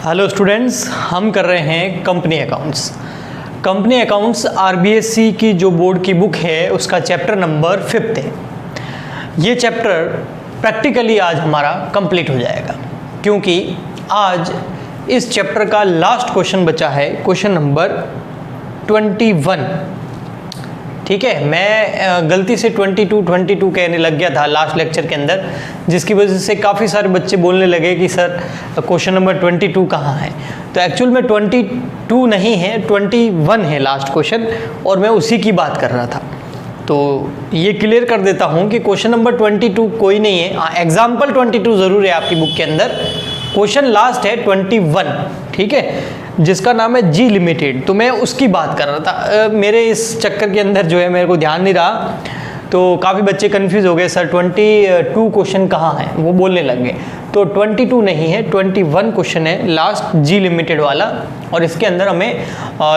Hello students, हम कर रहे हैं company accounts. Company accounts RBSC की जो बोर्ड की बुक है उसका चैप्टर नंबर 5 है। ये चैप्टर प्रैक्टिकली आज हमारा कंप्लीट हो जाएगा, क्योंकि आज इस चैप्टर का लास्ट क्वेश्चन बचा है, क्वेश्चन नंबर 21। ठीक है, मैं गलती से 22 कहने लग गया था लास्ट लेक्चर के अंदर, जिसकी वजह से काफ़ी सारे बच्चे बोलने लगे कि सर क्वेश्चन नंबर 22 कहाँ है। तो एक्चुअल में 22 नहीं है, 21 है लास्ट क्वेश्चन, और मैं उसी की बात कर रहा था। तो ये क्लियर कर देता हूँ कि क्वेश्चन नंबर 22 कोई नहीं है। हाँ, एग्जाम्पल 22 ज़रूर है आपकी बुक के अंदर, क्वेश्चन लास्ट है 21, ठीक है, जिसका नाम है जी लिमिटेड। तो मैं उसकी बात कर रहा था। मेरे इस चक्कर के अंदर जो है मेरे को ध्यान नहीं रहा, तो काफ़ी बच्चे कंफ्यूज हो गए, सर 22 क्वेश्चन कहाँ है, वो बोलने लग गए। तो 22 नहीं है, 21 क्वेश्चन है लास्ट, जी लिमिटेड वाला, और इसके अंदर हमें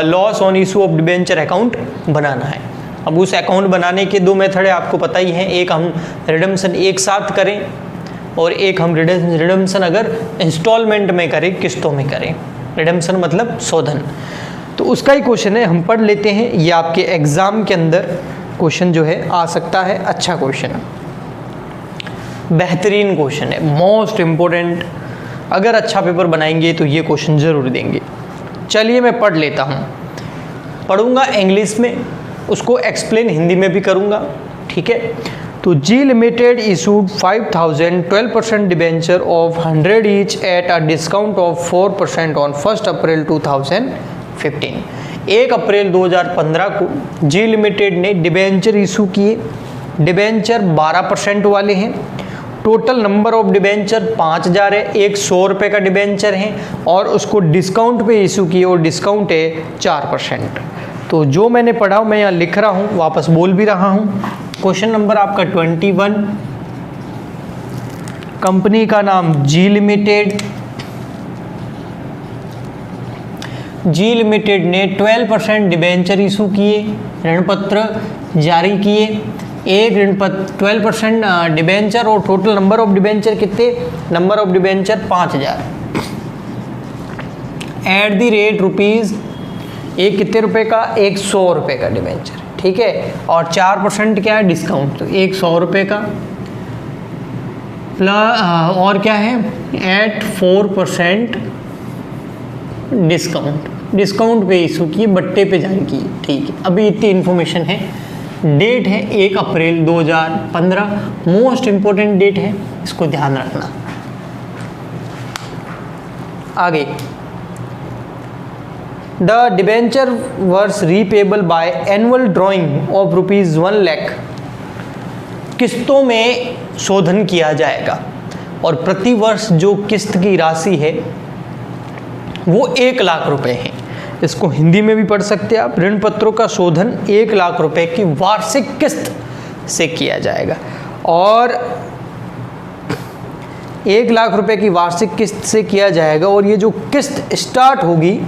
loss on issue of debenture account बनाना है। अब उस अकाउंट बनाने के दो मेथड है, आपको पता ही है। एक हम रिडम्पशन एक साथ करें, और एक हम रिडम्पशन अगर इंस्टॉलमेंट में करें, किस्तों में करें। रिडम्पशन मतलब शोधन। तो उसका ही क्वेश्चन है, हम पढ़ लेते हैं। ये आपके एग्जाम के अंदर क्वेश्चन जो है आ सकता है, अच्छा क्वेश्चन है, बेहतरीन क्वेश्चन है, मोस्ट इम्पोर्टेंट। अगर अच्छा पेपर बनाएंगे तो ये क्वेश्चन जरूर देंगे। चलिए मैं पढ़ लेता हूँ, पढ़ूंगा इंग्लिश में, उसको एक्सप्लेन हिंदी में भी करूँगा, ठीक है। तो G limited issued 5000 12% debenture of 100 each at a discount of 4% on 1 अप्रैल 2015। 1 अप्रैल 2015 को जी लिमिटेड ने डिबेंचर इशू किए। डिबेंचर 12% वाले हैं। टोटल नंबर ऑफ डिबेंचर 5000 है। एक 100 रुपये का डिबेंचर है, और उसको डिस्काउंट पे इशू किए, और डिस्काउंट है 4%। तो जो मैंने पढ़ा मैं यहाँ लिख रहा हूँ, वापस बोल भी रहा हूँ। क्वेश्चन नंबर आपका 21, कंपनी का नाम जी लिमिटेड। जी लिमिटेड ने 12% डिबेंचर इशू किए, ऋण पत्र जारी किए। एक ऋण पत्र 12% डिबेंचर, और टोटल नंबर ऑफ डिबेंचर कितने? Number of debenture 5000 at the rate rupees. एक कितने रुपए का? एक 100 रुपये का डिबेंचर, ठीक है। और 4% क्या है? डिस्काउंट। तो एक 100 रुपये का प्लस और क्या है? At 4% discount. डिस्काउंट पे इशू किए, बट्टे पे जारी किए, ठीक है। अभी इतनी इन्फॉर्मेशन है। डेट है 1 अप्रैल 2015, मोस्ट इम्पोर्टेंट डेट है, इसको ध्यान रखना। आगे, the debenture were repayable by annual drawing of rupees 1 lakh. किस्तों में शोधन किया जाएगा, और प्रति वर्ष जो किस्त की राशि है वो 1 लाख रुपए है। इसको हिंदी में भी पढ़ सकते हैं आप। ऋण पत्रों का शोधन 1 लाख रुपए की वार्षिक किस्त से किया जाएगा, और 1 लाख रुपए की वार्षिक किस्त से किया जाएगा। और ये जो किस्त स्टार्ट होगी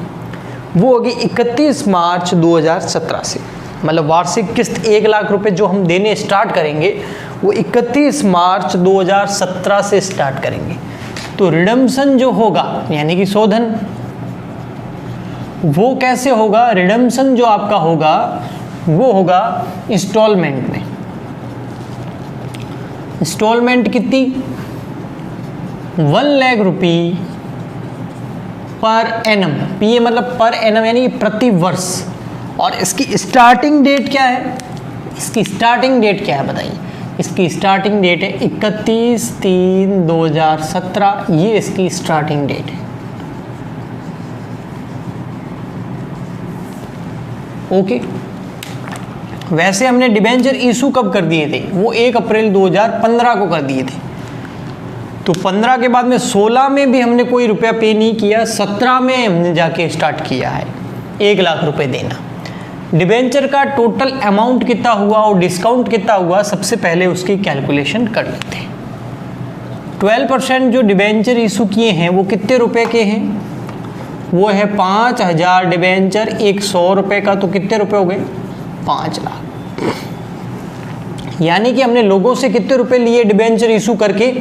वो होगी 31 मार्च 2017 से। मतलब वार्षिक किस्त 1 लाख रुपए जो हम देने स्टार्ट करेंगे वो 31 मार्च 2017 से स्टार्ट करेंगे। तो रिडम्पशन जो होगा, यानी कि शोधन, वो कैसे होगा? रिडम्पशन जो आपका होगा वो होगा इंस्टॉलमेंट में। इंस्टॉलमेंट कितनी? 1 लाख रुपये पर एनम। पीए मतलब पर एनम, यानी प्रति वर्ष। और इसकी स्टार्टिंग डेट क्या है? इसकी स्टार्टिंग डेट क्या है बताइए? इसकी स्टार्टिंग डेट है 31/3/2017, ये इसकी स्टार्टिंग डेट है। ओके। वैसे हमने डिबेंचर इशू कब कर दिए थे? वो 1 अप्रैल 2015 को कर दिए थे। तो 15 के बाद में 16 में भी हमने कोई रुपया पे नहीं किया, 17 में हमने जाके स्टार्ट किया है 1 लाख रुपए देना। डिबेंचर का टोटल अमाउंट कितना हुआ और डिस्काउंट कितना हुआ, सबसे पहले उसकी कैलकुलेशन कर लेते हैं। 12% जो डिबेंचर इशू किए हैं वो कितने रुपए के हैं? वो है 5000 डिबेंचर, एक 100 रुपये का, तो कितने रुपए हो गए? 5 लाख। यानी कि हमने लोगों से कितने रुपए लिए डिबेंचर इशू करके?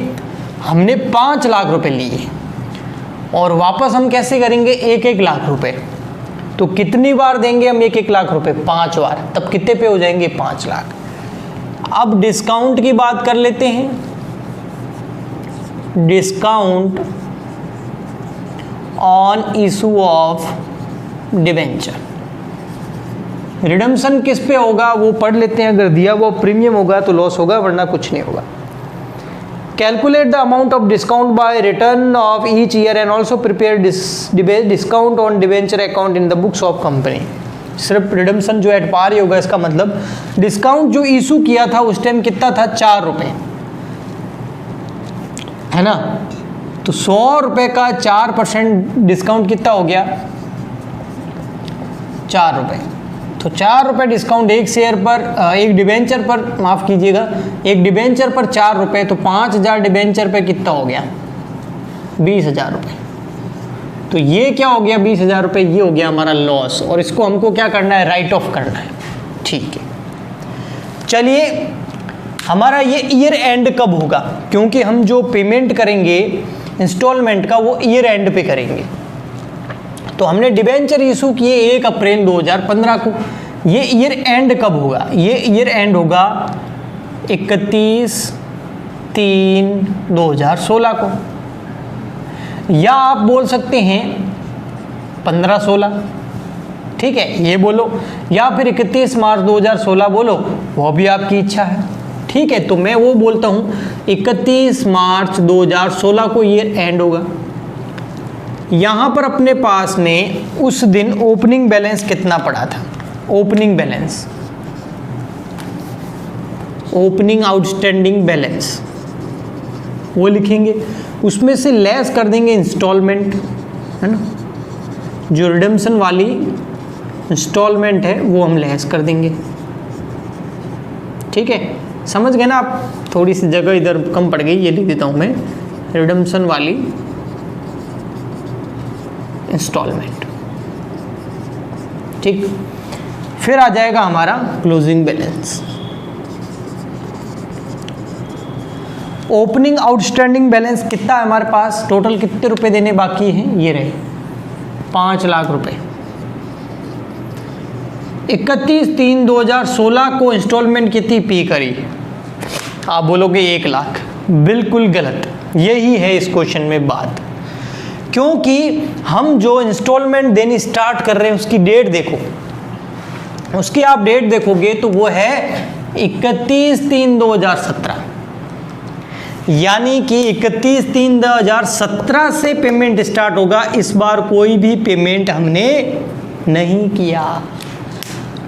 हमने 5 लाख रुपए लिए। और वापस हम कैसे करेंगे, 1-1 लाख रुपए। तो कितनी बार देंगे हम 1-1 लाख रुपए, 5 बार, तब कितने पे हो जाएंगे, 5 लाख। अब डिस्काउंट की बात कर लेते हैं। Discount on issue of debenture, redemption किस पे होगा वो पढ़ लेते हैं। अगर दिया वो प्रीमियम होगा तो लॉस होगा, वरना कुछ नहीं होगा। Calculate the amount of discount bye return of each year and also prepare discount on debenture account in the books of company. सिर्फ रिडम्पशन जो एट पार ही होगा, इसका मतलब डिस्काउंट जो इशू किया था उस टाइम कितना था, 4 रुपये, है ना। तो 100 रुपये का 4% डिस्काउंट कितना हो गया, 4 रुपये। तो 4 रुपये डिस्काउंट एक शेयर पर, एक डिबेंचर पर, माफ़ कीजिएगा, एक डिबेंचर पर 4 रुपये, तो 5000 डिबेंचर पे कितना हो गया, 20,000 रुपये। तो ये क्या हो गया, 20,000 रुपये, ये हो गया हमारा लॉस, और इसको हमको क्या करना है, राइट ऑफ करना है। ठीक है, चलिए हमारा ये ईयर एंड कब होगा, क्योंकि हम जो पेमेंट करेंगे इंस्टॉलमेंट का वो ईयर एंड पे करेंगे। तो हमने डिबेंचर इशू किए 1 अप्रैल 2015 को, ये ईयर एंड कब होगा, ये ईयर एंड होगा 31/3/2016 को, या आप बोल सकते हैं 15/16, ठीक है, ये बोलो, या फिर 31 मार्च 2016 बोलो, वो भी आपकी इच्छा है। ठीक है, तो मैं वो बोलता हूँ 31 मार्च 2016 को ईयर एंड होगा। यहाँ पर अपने पास में उस दिन ओपनिंग बैलेंस कितना पड़ा था, opening balance, opening outstanding balance वो लिखेंगे, उसमें से लेस कर देंगे इंस्टॉलमेंट, है ना, जो रिडम्पशन वाली इंस्टॉलमेंट है वो हम लेस कर देंगे। ठीक है, समझ गए ना आप, थोड़ी सी जगह इधर कम पड़ गई, ये लिख देता हूँ मैं, रिडम्पशन वाली इंस्टॉलमेंट। ठीक, फिर आ जाएगा हमारा closing balance. Opening outstanding balance कितना है हमारे पास, टोटल कितने रुपए देने बाकी हैं, ये रहे 5 लाख रुपए। 31/3/2016 को इंस्टॉलमेंट कितनी पे करी, आप बोलोगे 1 लाख, बिल्कुल गलत, यही है इस क्वेश्चन में बात। क्योंकि हम जो इंस्टॉलमेंट देनी स्टार्ट कर रहे हैं उसकी डेट देखो, उसकी आप डेट देखोगे तो वो है 31/3/2017, यानी कि 31/3/2017 से पेमेंट स्टार्ट होगा। इस बार कोई भी पेमेंट हमने नहीं किया।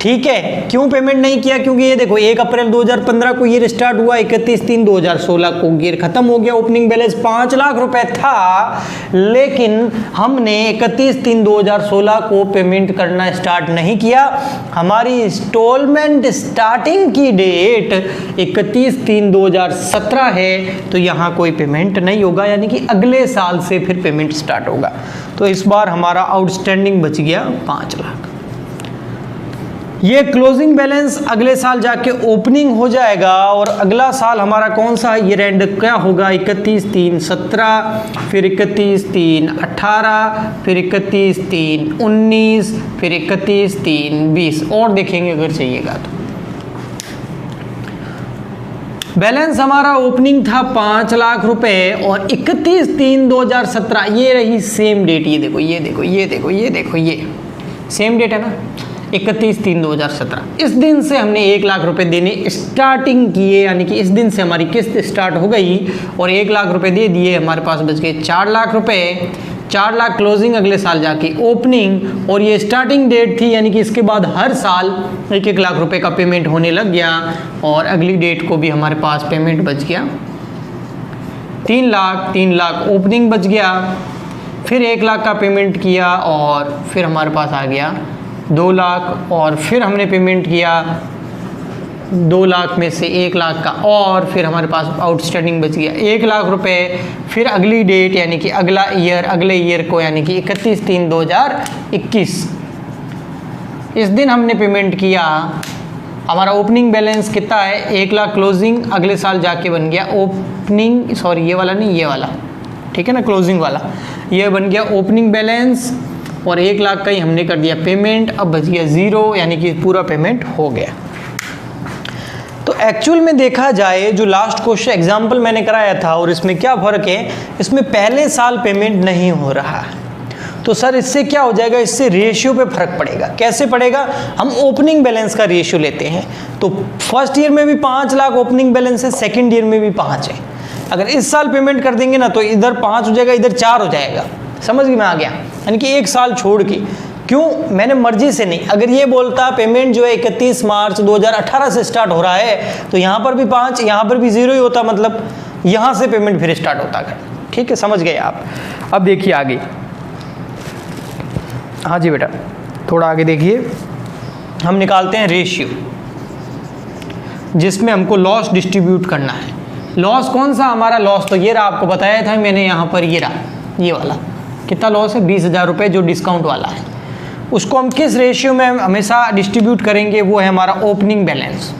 ठीक है, क्यों पेमेंट नहीं किया, क्योंकि ये देखो 1 अप्रैल 2015 को ईयर स्टार्ट हुआ, 31/3/2016 को ईयर खत्म हो गया। ओपनिंग बैलेंस 5 लाख रुपए था, लेकिन हमने 31/3/2016 को पेमेंट करना स्टार्ट नहीं किया। हमारी इंस्टॉलमेंट स्टार्टिंग की डेट 31/3/2017 है, तो यहाँ कोई पेमेंट नहीं होगा, यानी कि अगले साल से फिर पेमेंट स्टार्ट होगा। तो इस बार हमारा आउटस्टैंडिंग बच गया 5 लाख। ये क्लोजिंग बैलेंस अगले साल जाके ओपनिंग हो जाएगा, और अगला साल हमारा कौन सा ईयर एंड क्या होगा, 31/3/17, फिर 31/3/18, फिर 31/3/19, फिर 31/3/20, और देखेंगे अगर चाहिएगा तो। बैलेंस हमारा ओपनिंग था 5 लाख रुपए, और 31/3/2017 ये रही सेम डेट, ये देखो ये देखो ये देखो ये देखो, ये सेम डेट है ना, 31/3/2017। इस दिन से हमने 1 लाख रुपए देने स्टार्टिंग किए, यानी कि इस दिन से हमारी किस्त स्टार्ट हो गई और 1 लाख रुपए दे दिए, हमारे पास बच गए 4 लाख रुपए। 4 लाख क्लोजिंग, अगले साल जाके ओपनिंग, और ये स्टार्टिंग डेट थी, यानी कि इसके बाद हर साल 1-1 लाख रुपए का पेमेंट होने लग गया, और अगली डेट को भी हमारे पास पेमेंट बच गया 3 लाख। 3 लाख ओपनिंग बच गया, फिर 1 लाख का पेमेंट किया, और फिर हमारे पास आ गया 2 लाख, और फिर हमने पेमेंट किया 2 लाख में से 1 लाख का, और फिर हमारे पास आउटस्टैंडिंग बच गया 1 लाख रुपए। फिर अगली डेट, यानी कि अगला ईयर, अगले ईयर को, यानी कि 31/3/2021, इस दिन हमने पेमेंट किया। हमारा ओपनिंग बैलेंस कितना है, 1 लाख क्लोजिंग, अगले साल जाके बन गया ओपनिंग, सॉरी ये वाला नहीं, ये वाला, ठीक है ना, क्लोजिंग वाला। ये बन गया ओपनिंग बैलेंस और 1 लाख का ही हमने कर दिया पेमेंट, अब बच गया 0, यानी कि पूरा पेमेंट हो गया। तो एक्चुअल में देखा जाए जो लास्ट क्वेश्चन एग्जाम्पल मैंने कराया था और इसमें क्या फ़र्क है, इसमें पहले साल पेमेंट नहीं हो रहा है। तो सर इससे क्या हो जाएगा, इससे रेशियो पे फर्क पड़ेगा। कैसे पड़ेगा, हम ओपनिंग बैलेंस का रेशियो लेते हैं। तो फर्स्ट ईयर में भी 5 लाख ओपनिंग बैलेंस है, सेकंड ईयर में भी 5 है। अगर इस साल पेमेंट कर देंगे ना तो इधर 5 हो जाएगा, इधर 4 हो जाएगा। समझ में आ गया, यानी कि 1 साल छोड़ के। क्यों, मैंने मर्जी से नहीं। अगर ये बोलता पेमेंट जो है 31 मार्च 2018 से स्टार्ट हो रहा है तो यहाँ पर भी 5, यहाँ पर भी 0 ही होता, मतलब यहाँ से पेमेंट फिर स्टार्ट होता है। ठीक है, समझ गए आप। अब देखिए आगे, हाँ जी बेटा थोड़ा आगे देखिए, हम निकालते हैं रेशियो जिसमें हमको लॉस डिस्ट्रीब्यूट करना है। लॉस कौन सा हमारा लॉस, तो ये रहा, आपको बताया था मैंने यहाँ पर, ये रहा, ये वाला कितना लॉस है, 20,000 रुपये जो डिस्काउंट वाला है। उसको हम किस रेशियो में हमेशा डिस्ट्रीब्यूट करेंगे, वो है हमारा ओपनिंग बैलेंस।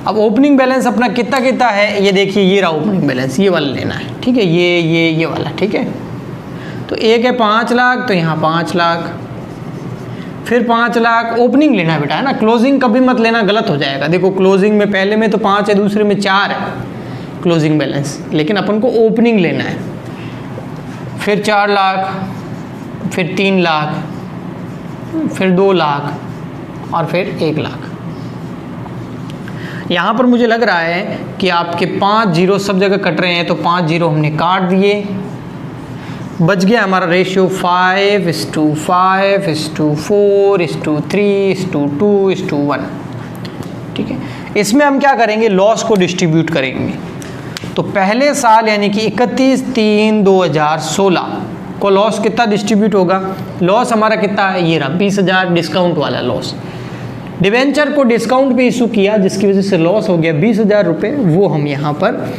अब ओपनिंग बैलेंस अपना कितना कितना है, ये देखिए, ये रहा ओपनिंग बैलेंस, ये वाला लेना है। ठीक है, ये वाला, ठीक है। तो एक है 5 लाख, तो यहाँ 5 लाख, फिर 5 लाख ओपनिंग लेना है बेटा, है ना। क्लोजिंग कभी मत लेना, गलत हो जाएगा। देखो क्लोजिंग में पहले में तो 5 है, दूसरे में 4 है क्लोजिंग बैलेंस, लेकिन अपन को ओपनिंग लेना है। फिर 4 लाख, फिर 3 लाख, फिर 2 लाख और फिर 1 लाख। यहाँ पर मुझे लग रहा है कि आपके 5 जीरो सब जगह कट रहे हैं, तो 5 जीरो हमने काट दिए। बच गया हमारा रेशियो 5:4:4:3:2:1। ठीक है, इसमें हम क्या करेंगे, लॉस को डिस्ट्रीब्यूट करेंगे। तो पहले साल यानी कि 31/3/2016 को लॉस कितना डिस्ट्रीब्यूट होगा, लॉस हमारा कितना है, ये रहा 20,000 डिस्काउंट वाला लॉस। डिवेंचर को डिस्काउंट पे इशू किया जिसकी वजह से लॉस हो गया 20,000 रुपये, वो हम यहाँ पर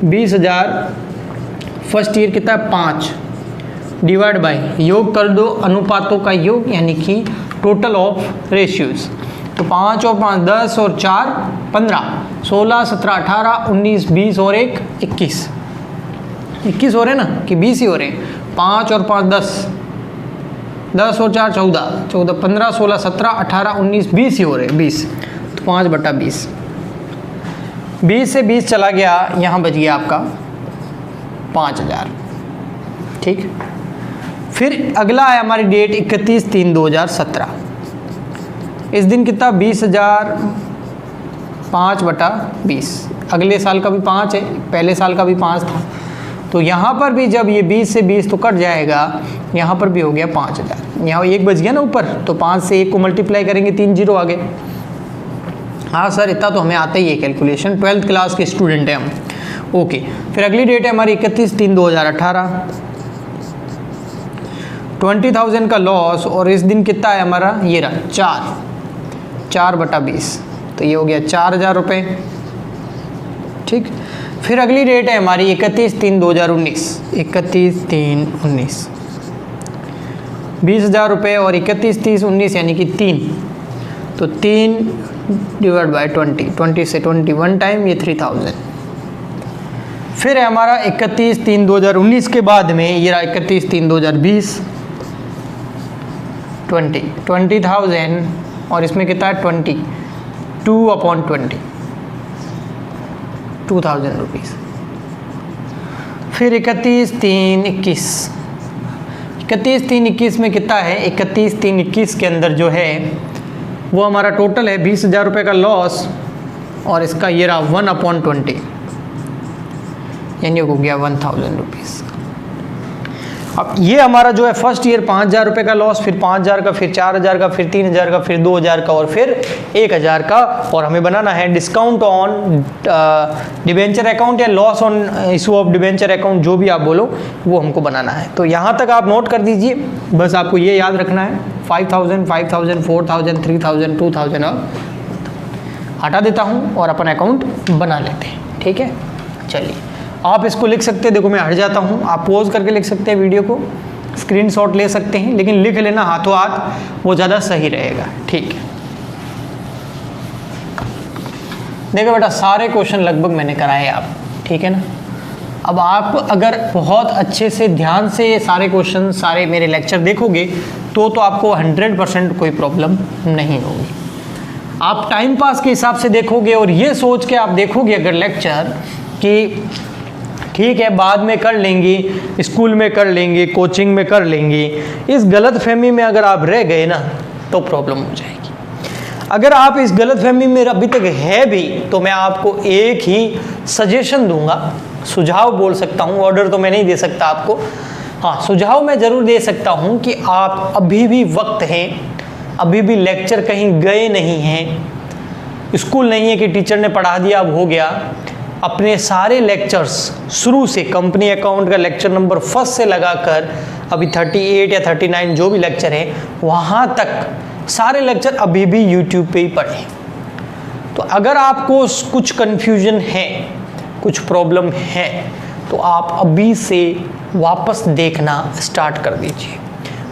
20,000 फर्स्ट ईयर कितना 5 डिवाइड बाई, योग कर दो अनुपातों का योग, यानी कि टोटल ऑफ रेशियोज। तो 5 और 5 10 और 4 15, 16 17 18 19 20 और 1 21 हो रहे ना, कि 20 ही हो रहे हैं। 5 और 5 10, 10 और 4 14, 14 15 16 17 18 19 20 ही हो रहे हैं, 20। तो 5/20, 20 से 20 चला गया, यहाँ बच गया आपका 5,000। ठीक, फिर अगला है हमारी डेट 31/3/2017। इस दिन कितना 20,000, 5/20। अगले साल का भी 5 है, पहले साल का भी 5 था। तो यहाँ पर भी जब ये 20 से 20 तो कट जाएगा, यहाँ पर भी हो गया 5,000। यहाँ 1 बच गया ना ऊपर, तो 5 से 1 को मल्टीप्लाई करेंगे, 3 जीरो आ गए। हाँ सर इतना तो हमें आता ही है कैलकुलेशन, 12th क्लास के स्टूडेंट हैं हम। ओके, फिर अगली डेट है हमारी 31/3/2018, 20,000 का लॉस। और इस दिन कितना है हमारा, ये रहा 4/20, तो ये हो गया 4,000 रुपये। ठीक, फिर अगली डेट है हमारी 31/3/2019, 31/3/19, 20,000 रुपये और 31/30/19 यानी कि 3, तो 3 डिवाइड बाई 20, 20 से 21 टाइम, ये 3,000। फिर है हमारा 31/3/2019 के बाद में ये रहा 31/3/2020, 20,000 और इसमें कितना है 22/20, 2,000 रुपीज़। फिर 31/3/21, 31/3/21 में कितना है, 31/3/21 के अंदर जो है वो हमारा टोटल है 20,000 रुपये का लॉस, और इसका ये रहा 1/20, यानी हो गया 1,000 रुपीज़। अब ये हमारा जो है फर्स्ट ईयर 5,000 रुपये का लॉस, फिर 5,000 का, फिर 4,000 का, फिर 3,000 का, फिर 2,000 का और फिर 1,000 का। और हमें बनाना है डिस्काउंट ऑन डिबेंचर अकाउंट या loss on issue of debenture account, जो भी आप बोलो वो हमको बनाना है। तो यहाँ तक आप नोट कर दीजिए, बस आपको ये याद रखना है 5,000, 5,000, 4,000, 3,000, 2,000 और हटा देता हूँ और अपन अकाउंट बना लेते हैं। ठीक है, चलिए आप इसको लिख सकते हैं। देखो मैं हट जाता हूँ, आप पॉज करके लिख सकते हैं, वीडियो को स्क्रीनशॉट ले सकते हैं, लेकिन लिख लेना हाथों हाथ, वो ज़्यादा सही रहेगा। ठीक है, देखो बेटा सारे क्वेश्चन लगभग मैंने कराए आप, ठीक है ना। अब आप अगर बहुत अच्छे से ध्यान से सारे क्वेश्चन सारे मेरे लेक्चर देखोगे तो आपको 100% कोई प्रॉब्लम नहीं होगी। आप टाइम पास के हिसाब से देखोगे और ये सोच के आप देखोगे अगर लेक्चर कि ठीक है बाद में कर लेंगे, स्कूल में कर लेंगे, कोचिंग में कर लेंगे, इस गलत फहमी में अगर आप रह गए ना तो प्रॉब्लम हो जाएगी। अगर आप इस गलत फहमी में अभी तक है भी तो मैं आपको एक ही सजेशन दूंगा, सुझाव बोल सकता हूँ, ऑर्डर तो मैं नहीं दे सकता आपको, हाँ सुझाव मैं ज़रूर दे सकता हूँ कि आप अभी भी वक्त है, अभी भी लेक्चर कहीं गए नहीं हैं, स्कूल नहीं है कि टीचर ने पढ़ा दिया अब हो गया। अपने सारे लेक्चर्स शुरू से कंपनी अकाउंट का लेक्चर नंबर फर्स्ट से लगाकर अभी 38 या 39 जो भी लेक्चर है वहाँ तक सारे लेक्चर अभी भी यूट्यूब पे ही पढ़ें। तो अगर आपको कुछ कन्फ्यूजन है, कुछ प्रॉब्लम है तो आप अभी से वापस देखना स्टार्ट कर दीजिए,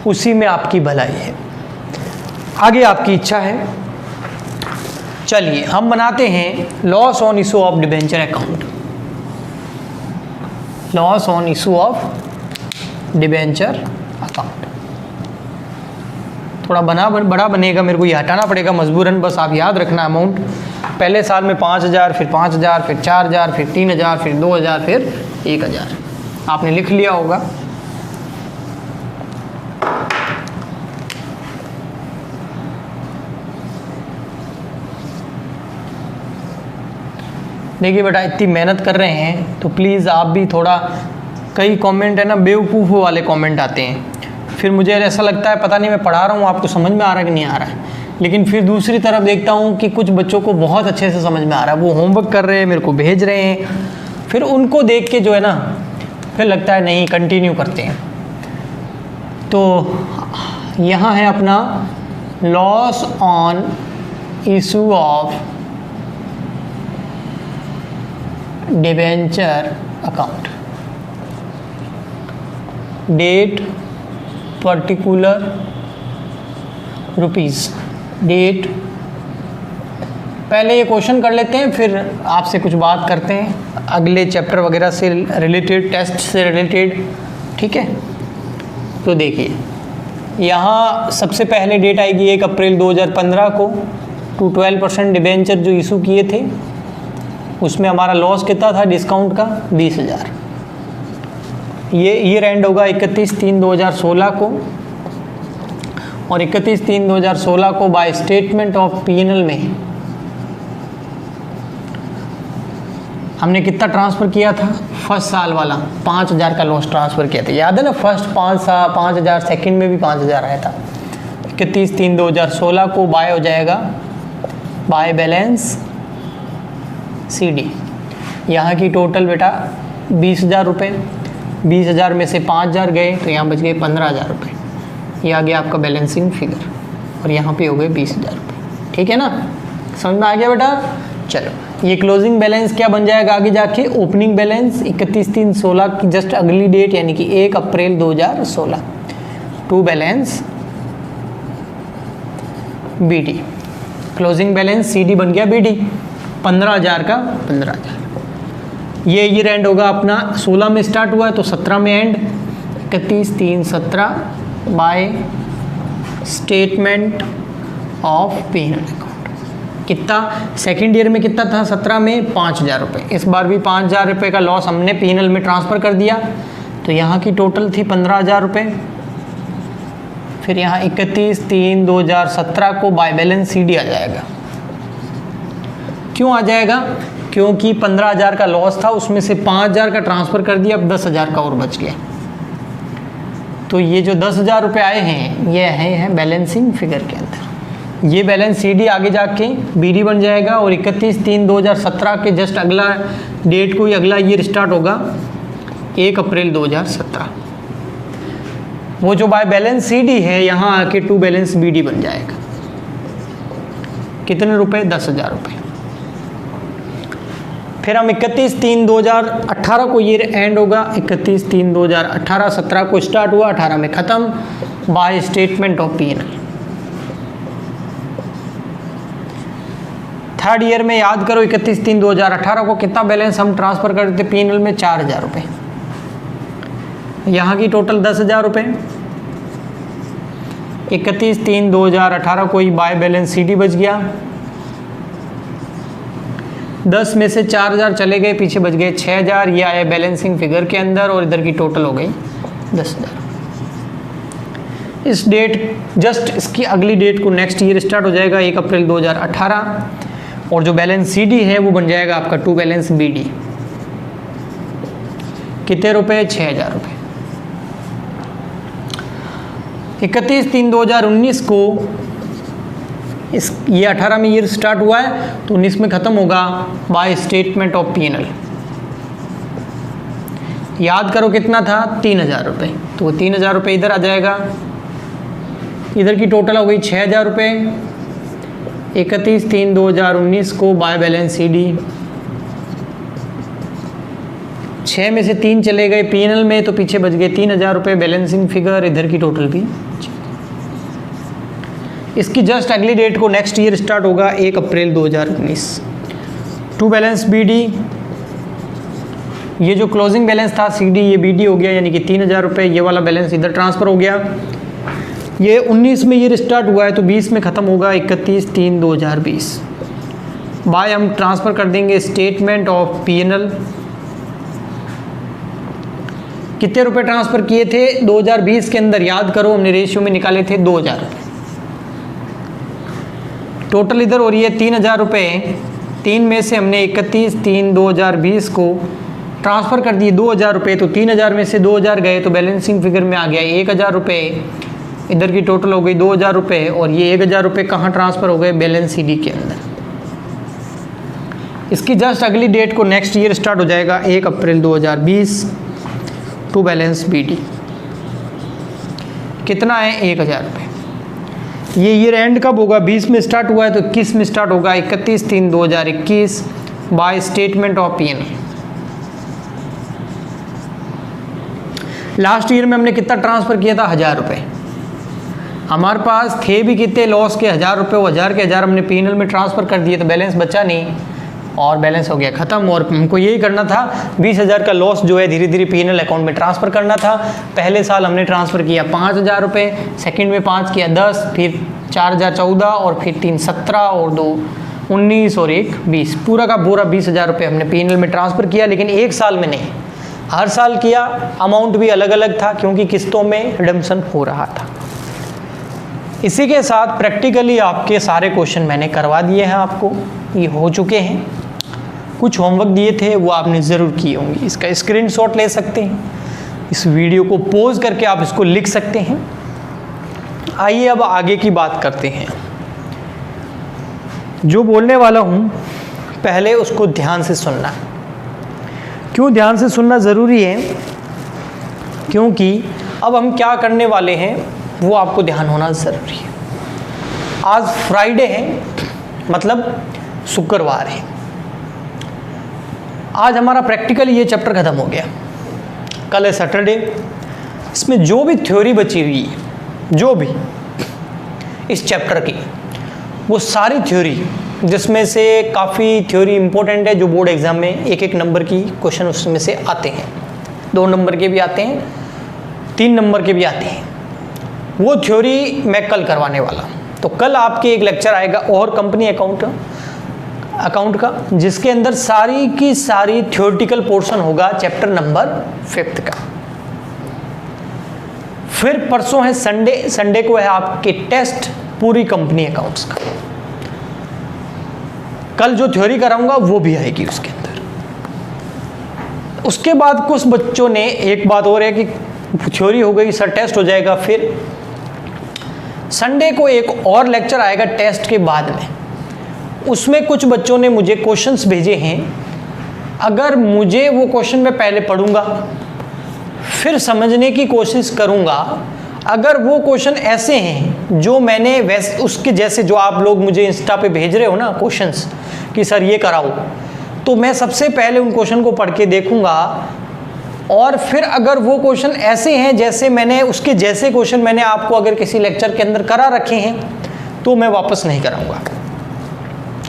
उसी में आपकी भलाई है, आगे आपकी इच्छा है। चलिए हम बनाते हैं loss on issue of debenture account. Loss on issue of debenture account थोड़ा बड़ा बनेगा, मेरे को ये हटाना पड़ेगा मजबूरन, बस आप याद रखना अमाउंट पहले साल में 5,000, फिर 5,000, फिर 4,000, फिर 3,000, फिर 2,000, फिर 1,000 आपने लिख लिया होगा। देखिए बेटा इतनी मेहनत कर रहे हैं तो प्लीज़ आप भी थोड़ा, कई कमेंट है ना बेवकूफ़ वाले कमेंट आते हैं, फिर मुझे ऐसा लगता है पता नहीं मैं पढ़ा रहा हूँ आपको समझ में आ रहा है कि नहीं आ रहा है, लेकिन फिर दूसरी तरफ देखता हूँ कि कुछ बच्चों को बहुत अच्छे से समझ में आ रहा है, वो होमवर्क कर रहे हैं, मेरे को भेज रहे हैं, फिर उनको देख के जो है ना फिर लगता है नहीं कंटिन्यू करते हैं। तो यहाँ है अपना loss on issue of debenture account, date particular rupees, date. पहले ये क्वेश्चन कर लेते हैं फिर आपसे कुछ बात करते हैं अगले चैप्टर वगैरह से रिलेटेड, टेस्ट से रिलेटेड, ठीक है। तो देखिए यहाँ सबसे पहले डेट आएगी 1 अप्रैल 2015 को टू 12% डिबेंचर जो इशू किए थे, उसमें हमारा लॉस कितना था डिस्काउंट का 20,000। ये ईयर एंड होगा 31/3/2016 को, और 31/3/2016 को बाय स्टेटमेंट ऑफ पीएनएल में हमने कितना ट्रांसफ़र किया था, फर्स्ट साल वाला 5,000 का लॉस ट्रांसफ़र किया था, याद है ना, फर्स्ट 5,000, सेकंड में भी 5,000 आया था। 31/3/2016 को बाय हो जाएगा बाय बैलेंस CD। यहाँ की टोटल बेटा 20,000 रुपये, 20,000 में से 5,000 गए तो यहाँ बच गए 15,000 रुपये, ये आ गया आपका बैलेंसिंग फिगर, और यहाँ पे हो गए 20,000 रुपये, ठीक है ना, समझ में आ गया बेटा। चलो ये क्लोजिंग बैलेंस क्या बन जाएगा आगे जाके, ओपनिंग बैलेंस 31/3/16 की जस्ट अगली डेट यानी कि 1 April 2016 to balance BD, closing balance CD बन गया BD, 15,000 का 15,000। ये ईयर एंड होगा अपना 16 में स्टार्ट हुआ है तो 17 में and, 31/3/17 by statement of PNL account. कितना सेकेंड ईयर में कितना था, 17 में 5,000 रुपये, इस बार भी 5,000 रुपये का लॉस हमने पीएनएल में ट्रांसफ़र कर दिया, तो यहाँ की टोटल थी 15,000 रुपये। फिर यहाँ 31/3/2017 को बाय बैलेंस CD आ जाएगा। क्यों आ जाएगा, क्योंकि 15,000 का लॉस था, उसमें से 5,000 का ट्रांसफ़र कर दिया, अब 10,000 का और बच गया। तो ये जो 10,000 रुपये आए हैं ये हैं बैलेंसिंग फिगर के अंदर, ये बैलेंस CD आगे जाके BD बन जाएगा, और 31/3/2017 के जस्ट अगला डेट को ही अगला ईयर स्टार्ट होगा 1 अप्रैल 2017। वो जो बाय बैलेंस CD है यहाँ आके टू बैलेंस BD बन जाएगा। कितने रुपए, 10,000 रुपये। फिर हम 31/3/2018 को ईयर एंड होगा, 31/3/2018, 17 को स्टार्ट हुआ, 18 में ख़त्म by statement of PNL. Third year में याद करो 31/3/2018 को कितना बैलेंस हम ट्रांसफ़र करते थे P&L में? 4,000 रुपये। यहाँ की टोटल 10,000 रुपये। 31/3/2018 को ही बाय बैलेंस CD बच गया। 10 में से 4,000 चले गए, पीछे बच गए 6,000। ये आया बैलेंसिंग फिगर के अंदर और इधर की टोटल हो गई 10,000। इस डेट जस्ट इसकी अगली डेट को नेक्स्ट ईयर स्टार्ट हो जाएगा 1 अप्रैल 2018 और जो बैलेंस CD है वो बन जाएगा आपका टू बैलेंस BD। कितने रुपए? 6,000 रुपये। 31/3/2019 को ये 18 में ईयर स्टार्ट हुआ है तो 19 में ख़त्म होगा बाय स्टेटमेंट ऑफ P&L। याद करो कितना था? 3,000 रुपये। तो वो 3,000 रुपये इधर आ जाएगा। इधर की टोटल हो गई 6,000 रुपये। 31/3/2019 को बाय बैलेंस CD 6 में से 3 चले गए P&L में तो पीछे बच गए 3,000 रुपये बैलेंसिंग फिगर। इधर की टोटल भी। इसकी जस्ट अगली डेट को नेक्स्ट ईयर स्टार्ट होगा 1 अप्रैल 2019। टू बैलेंस BD, ये जो क्लोजिंग बैलेंस था CD ये BD हो गया, यानी कि 3,000 रुपये। ये वाला बैलेंस इधर ट्रांसफ़र हो गया। ये 19 में ईयर स्टार्ट हुआ है तो 20 में ख़त्म होगा 31/3/2020। बाय हम ट्रांसफ़र कर देंगे स्टेटमेंट ऑफ P&L। कितने रुपए ट्रांसफ़र किए थे 2020 के अंदर? याद करो हमने रेशियो में निकाले थे 2,000 रुपये। टोटल इधर हो रही है 3,000 रुपये। 3 में से हमने 31/3/2020 को ट्रांसफ़र कर दिए 2,000 रुपये तो 3,000 में से 2,000 गए तो बैलेंसिंग फिगर में आ गया 1,000 रुपये। इधर की टोटल हो गई 2,000 रुपये और ये 1,000 रुपये कहाँ ट्रांसफ़र हो गए? बैलेंस CD के अंदर। इसकी जस्ट अगली डेट को नेक्स्ट ईयर स्टार्ट हो जाएगा 1 अप्रैल 2020। टू बैलेंस BD कितना है? 1,000 रुपये। ये ईयर एंड कब होगा? 20 में स्टार्ट हुआ है तो 21 में स्टार्ट होगा 31/3/2021 by statement of P&L। Last year में हमने कितना ट्रांसफ़र किया था? 1,000 रुपये। हमारे पास थे भी कितने लॉस के? 1,000 रुपये। वो 1,000 के 1,000 हमने P&L में ट्रांसफ़र कर दिए तो बैलेंस बचा नहीं और बैलेंस हो गया ख़त्म। और हमको यही करना था 20,000 का लॉस जो है धीरे धीरे P&L अकाउंट में ट्रांसफ़र करना था। पहले साल हमने ट्रांसफ़र किया 5,000 रुपये, सेकेंड में 5 किया 10, फिर 4,000 14 और फिर 3 17 और 2 19 और 1 20। पूरा का पूरा 20,000 रुपये हमने P&L में ट्रांसफ़र किया, लेकिन एक साल में नहीं, हर साल किया। अमाउंट भी अलग अलग था क्योंकि किस्तों में रिडम्पशन हो रहा था। इसी के साथ प्रैक्टिकली आपके सारे क्वेश्चन मैंने करवा दिए हैं, आपको ये हो चुके हैं। कुछ होमवर्क दिए थे वो आपने ज़रूर किए होंगे। इसका स्क्रीनशॉट ले सकते हैं, इस वीडियो को पॉज करके आप इसको लिख सकते हैं। आइए अब आगे की बात करते हैं। जो बोलने वाला हूँ पहले उसको ध्यान से सुनना। क्यों ध्यान से सुनना ज़रूरी है? क्योंकि अब हम क्या करने वाले हैं वो आपको ध्यान होना ज़रूरी है। आज फ्राइडे है, मतलब शुक्रवार है। आज हमारा प्रैक्टिकल ये चैप्टर ख़त्म हो गया। कल है सैटरडे। इसमें जो भी थ्योरी बची हुई है, जो भी इस चैप्टर की, वो सारी थ्योरी, जिसमें से काफ़ी थ्योरी इंपॉर्टेंट है, जो बोर्ड एग्ज़ाम में 1-1 नंबर की क्वेश्चन उसमें से आते हैं, 2 नंबर के भी आते हैं, 3 नंबर के भी आते हैं। वो थ्योरी मैं कल करवाने वाला। तो कल आपके एक लेक्चर आएगा और कंपनी अकाउंट का, जिसके अंदर सारी की सारी थ्योरेटिकल पोर्शन होगा चैप्टर नंबर 5 का। फिर परसों है संडे को है आपके टेस्ट पूरी कंपनी अकाउंट्स का। कल जो थ्योरी कराऊंगा वो भी आएगी उसके अंदर। उसके बाद कुछ बच्चों ने, एक बात और है कि थ्योरी हो गई सर, टेस्ट हो जाएगा, फिर संडे को एक और लेक्चर आएगा टेस्ट के बाद में। उसमें कुछ बच्चों ने मुझे क्वेश्चंस भेजे हैं। अगर मुझे वो क्वेश्चन मैं पहले पढ़ूंगा, फिर समझने की कोशिश करूंगा। अगर वो क्वेश्चन ऐसे हैं जो मैंने वैसे उसके जैसे जो आप लोग मुझे इंस्टा पे भेज रहे हो ना क्वेश्चंस कि सर ये कराओ, तो मैं सबसे पहले उन क्वेश्चन को पढ़ के देखूंगा। और फिर अगर वो क्वेश्चन ऐसे हैं जैसे मैंने उसके जैसे क्वेश्चन मैंने आपको अगर किसी लेक्चर के अंदर करा रखे हैं, तो मैं वापस नहीं कराऊंगा।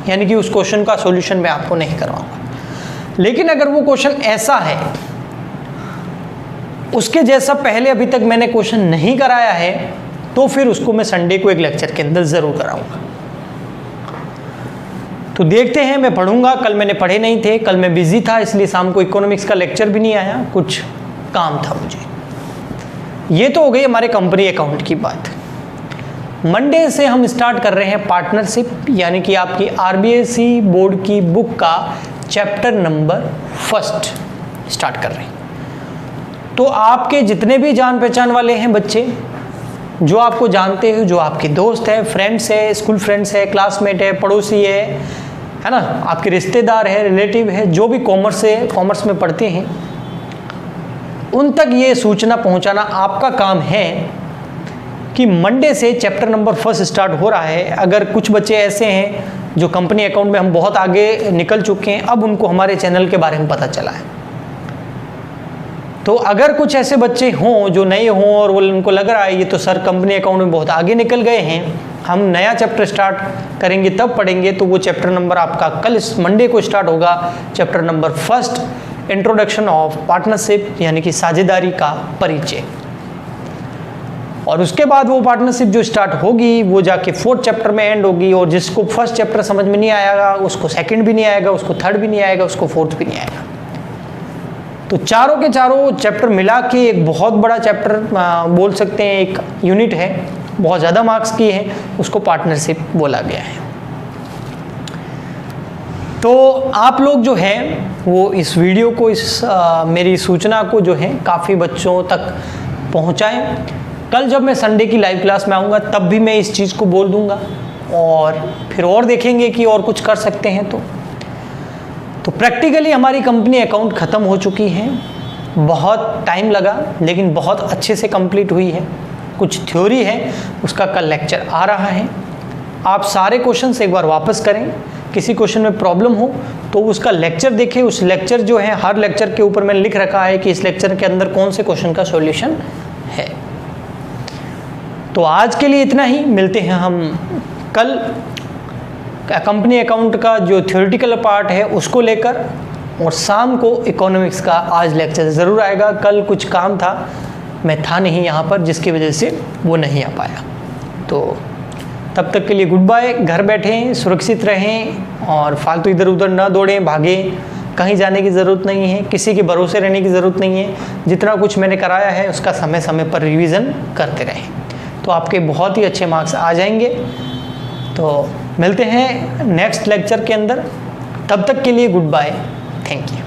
यानी कि उस क्वेश्चन का सॉल्यूशन मैं आपको नहीं करवाऊंगा। लेकिन अगर वो क्वेश्चन ऐसा है, उसके जैसा पहले अभी तक मैंने क्वेश्चन नहीं कराया है, तो फिर उसको मैं संडे को एक लेक्चर के अंदर ज़रूर कराऊंगा। तो देखते हैं, मैं पढ़ूंगा। कल मैंने पढ़े नहीं थे, कल मैं बिजी था, इसलिए शाम को इकोनॉमिक्स का लेक्चर भी नहीं आया, कुछ काम था मुझे। ये तो हो गई हमारे कंपनी अकाउंट की बात। मंडे से हम स्टार्ट कर रहे हैं पार्टनरशिप, यानी कि आपकी आरबीएसई बोर्ड की बुक का चैप्टर नंबर 1 स्टार्ट कर रहे हैं। तो आपके जितने भी जान पहचान वाले हैं बच्चे, जो आपको जानते हो, जो आपके दोस्त है, फ्रेंड्स है, स्कूल फ्रेंड्स है, क्लासमेट है, पड़ोसी है ना, आपके रिश्तेदार है, रिलेटिव है, जो भी कॉमर्स में पढ़ते हैं, उन तक ये सूचना पहुंचाना आपका काम है कि मंडे से चैप्टर नंबर 1 स्टार्ट हो रहा है। अगर कुछ बच्चे ऐसे हैं जो कंपनी अकाउंट में हम बहुत आगे निकल चुके हैं, अब उनको हमारे चैनल के बारे में पता चला है, तो अगर कुछ ऐसे बच्चे हों जो नए हों और वो उनको लग रहा है ये तो सर कंपनी अकाउंट में बहुत आगे निकल गए हैं, हम नया चैप्टर स्टार्ट करेंगे तब पढ़ेंगे, तो वो चैप्टर नंबर आपका कल इस मंडे को स्टार्ट होगा, chapter number 1 introduction of partnership, यानी कि साझेदारी का परिचय। और उसके बाद वो पार्टनरशिप जो स्टार्ट होगी वो जाके 4th चैप्टर में एंड होगी, और जिसको 1st चैप्टर समझ में नहीं आएगा उसको 2nd भी नहीं आएगा, उसको 3rd भी नहीं आएगा, उसको 4th भी नहीं आएगा। तो चारों के चारों चैप्टर मिला के एक बहुत बड़ा चैप्टर बोल सकते हैं, एक यूनिट है, बहुत ज़्यादा मार्क्स की है, उसको पार्टनरशिप बोला गया है। तो आप लोग जो हैं वो इस वीडियो को, इस मेरी सूचना को जो है काफ़ी बच्चों तक पहुंचाएं। कल जब मैं संडे की लाइव क्लास में आऊँगा तब भी मैं इस चीज़ को बोल दूंगा, और फिर और देखेंगे कि और कुछ कर सकते हैं। तो प्रैक्टिकली हमारी कंपनी अकाउंट ख़त्म हो चुकी है, बहुत टाइम लगा लेकिन बहुत अच्छे से कंप्लीट हुई है। कुछ थ्योरी है, उसका कल लेक्चर आ रहा है। आप सारे क्वेश्चंस एक बार वापस करें, किसी क्वेश्चन में प्रॉब्लम हो तो उसका लेक्चर देखें। उस लेक्चर जो है, हर लेक्चर के ऊपर मैंने लिख रखा है कि इस लेक्चर के अंदर कौन से क्वेश्चन का सॉल्यूशन है। तो आज के लिए इतना ही, मिलते हैं हम कल कंपनी अकाउंट का जो थ्योरेटिकल पार्ट है उसको लेकर, और शाम को इकोनॉमिक्स का आज लेक्चर ज़रूर आएगा। कल कुछ काम था, मैं था नहीं यहाँ पर, जिसकी वजह से वो नहीं आ पाया। तो तब तक के लिए गुड बाय। घर बैठें, सुरक्षित रहें और फालतू इधर उधर ना दौड़ें भागें, कहीं जाने की ज़रूरत नहीं है, किसी के भरोसे रहने की ज़रूरत नहीं है। जितना कुछ मैंने कराया है उसका समय समय पर रिवीजन करते रहें, तो आपके बहुत ही अच्छे मार्क्स आ जाएंगे। तो मिलते हैं नेक्स्ट लेक्चर के अंदर, तब तक के लिए गुड बाय, थैंक यू।